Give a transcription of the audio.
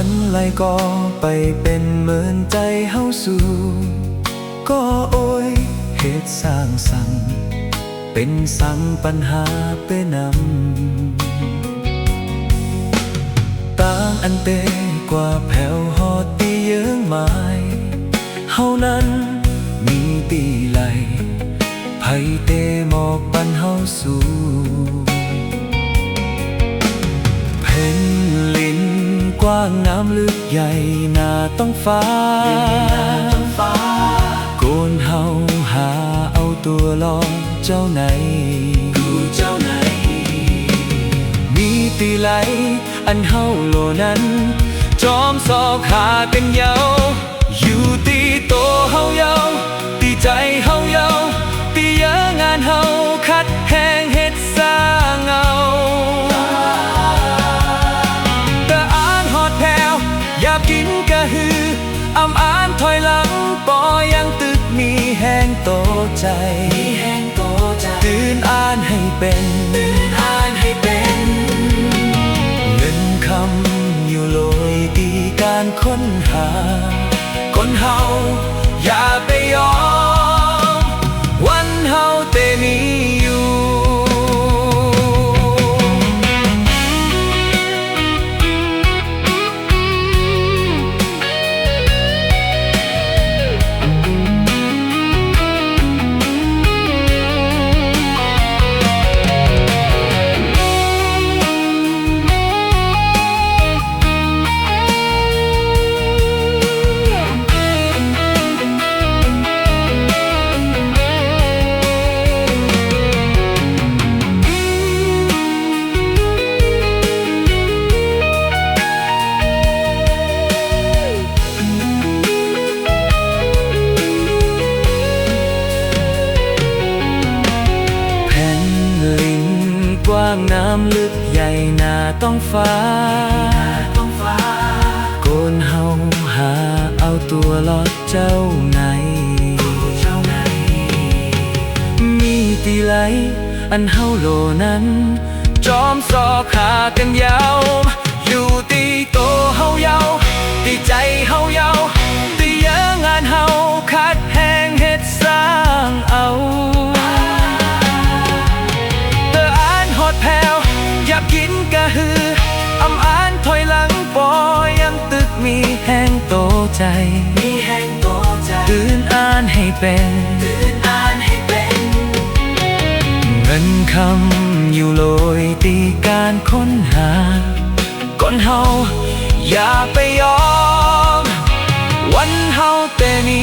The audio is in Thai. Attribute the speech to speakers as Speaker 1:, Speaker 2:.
Speaker 1: วันไหลก็ไปเป็นเหมือนใจเฮาสู่ก็โอยเหตุสร้างสรรค์เป็นสั่งปัญหาไปนำต่างอันเตกว่าแผ่วหอดตีเยื้องไม้เฮานั้นมีตีไหลไผเตหมอกปันเฮาสู่เพ่นลินกว้างน้ำลึกใหญ่นาต้องฟ้าโกนเฮาหาเอาตัวรอดเจ้าไหนมีตีไหลอันเฮาโลนั้นจอมสอกหากันเยาอยู่ตีโตเฮาเยาตีใจเฮาเยาตีเยอะงานเฮาคัดแห้งเฮ็ดสร้างเอาแต่อ่านฮอดแผ่วอยากกินกะฮืออำอ่านถอยหลังปอยังตึกมีแห้งโตใจตื่นอ่านให้เป็นเงินคำอยู่โลยตีการค้นหาคนเฮาอย่าไปยอมวันเฮาเตมีอยู่กว้างน้ำลึกใหญ่นาต้องฟ้าโกนเฮาหาเอาตัวรอดเจ้าไหนมีตีไหลอันเฮาโลนั้นจอมสอกหากันยาวอยู่ตีโตเฮาเยาตีใจเฮาเยาตีเยอะงานเฮาคัดแห้งเฮ็ดสร้างเอาแผ่วอยากกินกะฮืออำอ่านถอยหลังปอยังตึกมีแห้งโตใจตื่นอ่านให้เป็นเงินคำอยู่โลยตีการค้นหาก่อนเฮาอย่าไปยอมวันเฮาเตมี